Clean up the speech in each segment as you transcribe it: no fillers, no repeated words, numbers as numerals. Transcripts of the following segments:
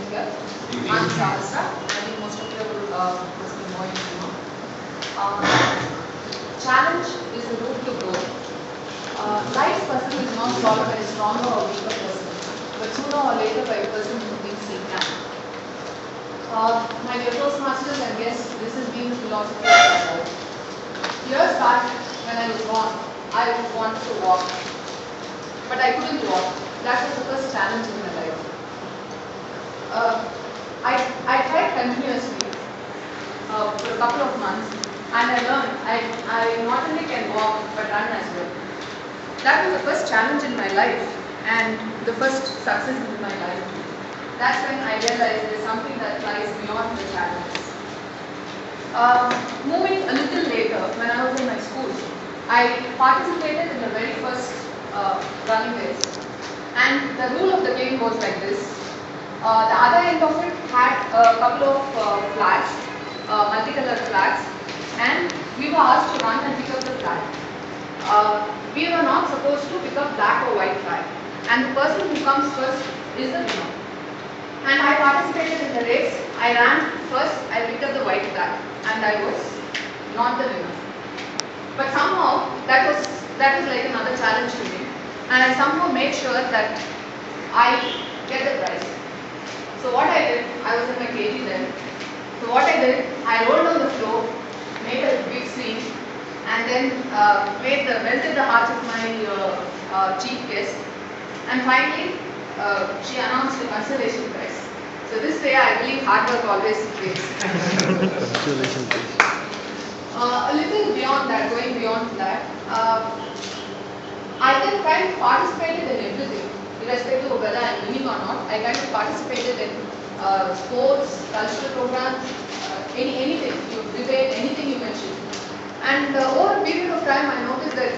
here. I'm Sahasra. I think most of you must be knowing me. Challenge is the route to growth. Life's puzzle is not solved by a stronger or weaker person, but sooner or later by a person who thinks he can. My dear Toastmasters and guests, this has been the philosophy of my life. Years back, when I was born, I wanted to walk, but I couldn't walk. That was the first challenge in my life. I tried continuously for a couple of months, and I learned I not only can walk but run as well. That was the first challenge in my life and the first success in my life. That's when I realized there's something that lies beyond the challenges. Moving a little later, when I was in my school, I participated in the very first running race. And the rule of the game goes like this. The other end of it had a couple of flags, multicolored flags, and we were asked to run and pick up the flag. We were not supposed to pick up black or white flag, and the person who comes first is the winner. And I participated in the race. I ran first, I picked up the white flag, and I was not the winner. But somehow that was like another challenge to me, and I somehow made sure that I get the prize. So what I did, I was in my KG then. So what I did, I rolled on the floor, made a big scene, and then melted the hearts of my chief guest. And finally, she announced the consolation prize. So this way, I believe hard work always pays. A little beyond that, going beyond that, I then kind of participated in everything, irrespective of whether I'm winning or not. I kind of participated in sports, cultural programs, anything, you debate, anything you mention. And over a period of time, I noticed that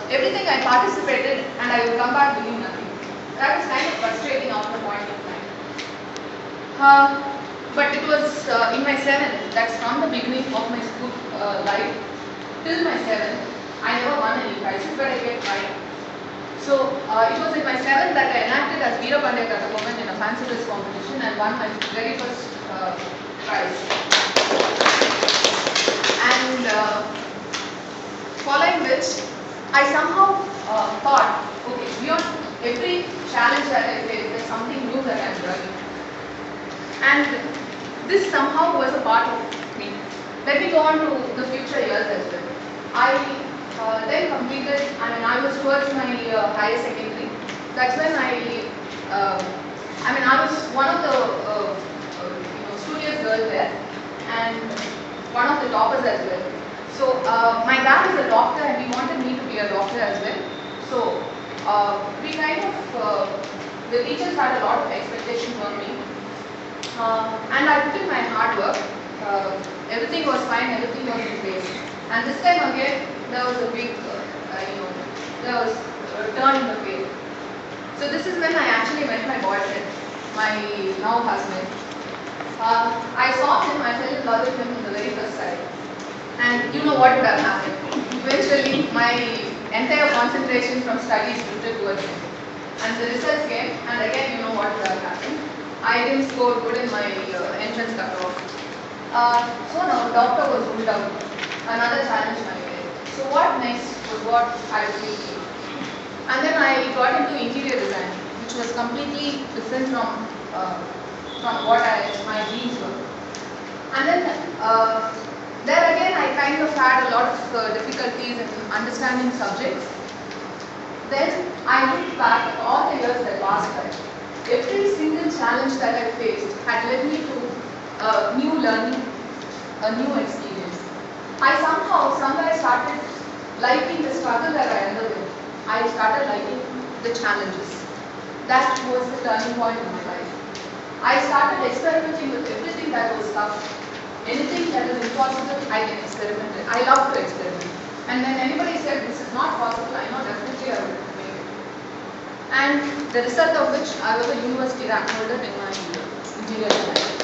everything I participated and I would come back doing nothing. That was kind of frustrating after a point of time. But it was in my 7th, that's from the beginning of my school life, till my 7th, I never won any prizes, but I get tried. So it was in my 7th that I enacted as Veera Pandya Kathakoman in a fancy dress competition and won my very first prize. And following which, I somehow thought, okay, beyond every challenge that I face, there's something new that I'm learning. And this somehow was a part of me. Let me go on to the future years as well. I then completed, I was towards my higher secondary. That's when I was one of the studious girls there and one of the toppers as well. So my dad is a doctor and he wanted me to be a doctor as well. So we kind of, the teachers had a lot of expectations on me. And I put in my hard work. Everything was fine, everything was in place. And this time again, there was a big, there was a turn in the page. So this is when I actually met my boyfriend, my now husband. I saw him, I fell in love with him from the very first sight. And you know what would have happened. Eventually, my entire concentration from studies drifted towards him. And the results came, and again, you know what would have happened. I didn't score good in my entrance cutoff. So now, doctor was ruled out. Another challenge my way. So what next was what I was thinking. And then I got into interior design, which was completely different from what my dreams were. And then there again, I kind of had a lot of difficulties in understanding subjects. Then I looked back at all the years that passed by. Every single challenge that I faced had led me to new learning, a new experience. I somewhere started liking the struggle that I underwent. I started liking the challenges. That was the turning point in my life. I started experimenting with everything that was tough. Anything that is impossible, I can experiment with. I love to experiment. And when anybody said this is not possible, I know definitely I would make it. And the result of which I was a university rank holder in my interior design.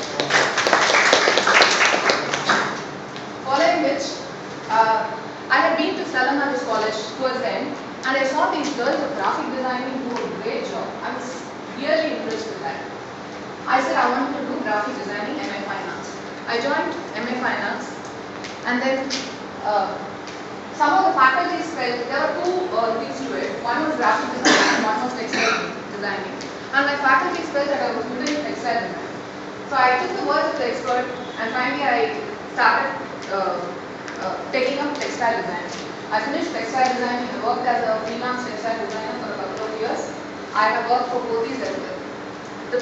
Following which, I had been to Salamanders College towards the end, and I saw these girls of graphic designing do a great job. I was really impressed with that. I said I wanted to do graphic designing MA Finance. I joined MA Finance, and then some of the faculties felt there were two things to it. One was graphic design and one was textile designing. And my faculties felt that I was good in textile design. So I took the words of the expert, and finally I started taking up textile design. I finished textile design. I worked as a freelance textile designer for a couple of years. I have worked for Pothys as well. The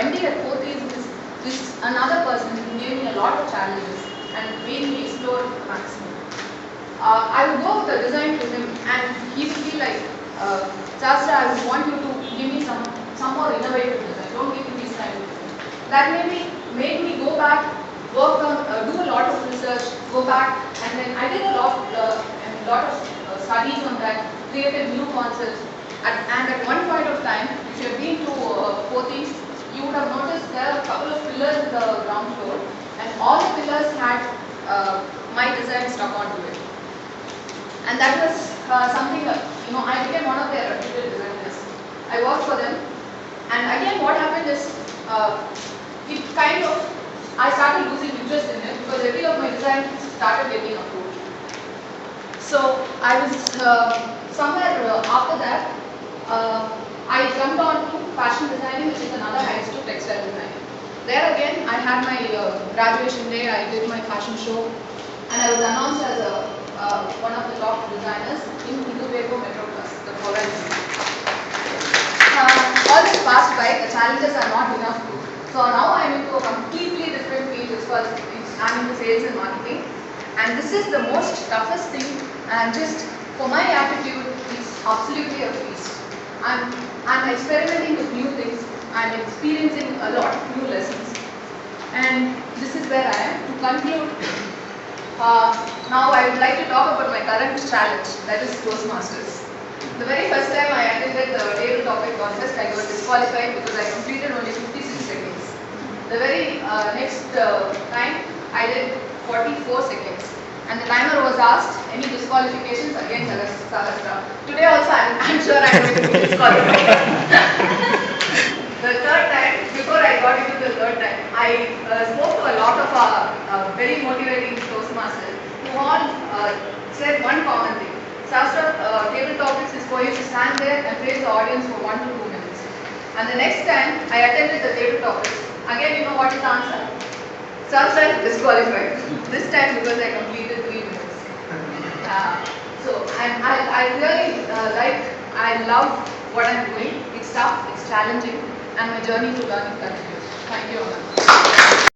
MD at Pothys is another person who gave me a lot of challenges and made me explore the maximum. I would go with the design to him, and he would be like, Shastra, I would want you to give me some more innovative design. Don't give me these kind of design. That made me go back, work on, do a lot of research, go back, and then I did a lot of studies on that, created new concepts. And at one point of time, if you have been to Pothys, you would have noticed there are a couple of pillars in the ground floor, and all the pillars had my design stuck onto it. And that was something, I became one of their reputed designers. I worked for them, and again what happened is, I started losing interest in it because every of my designs started getting approved. So I was somewhere after that, I jumped on to fashion designing, which is another heights to textile designing. There again, I had my graduation day, I did my fashion show, and I was announced as one of the top designers in Hindupepo Metro Plus, the following year. All this passed by, the challenges are not enough to. So now I am into a completely different field, I'm into sales and marketing. And this is the most toughest thing, and just for my attitude, it's absolutely a feast. I'm experimenting with new things, I'm experiencing a lot of new lessons. And this is where I am. To conclude, now I would like to talk about my current challenge, that is Toastmasters. The very first time I attended the table topic contest, I got disqualified because I completed only 56 seconds. The very next time, I did 44 seconds. And the timer was asked, any disqualifications? Again, Sahasra. Today also, I'm sure I'm going to be disqualified. The third time, before I got into the third time, I spoke to a lot of very motivating Toastmasters who all said one common thing. Shastra, table topics is for you to stand there and face the audience for 1 to 2 minutes. And the next time I attended the table topics, again you know what is the answer? Shastra disqualified. This time because I completed 3 minutes. So I really I love what I'm doing. It's tough, it's challenging, and my journey to learning continues. Thank you.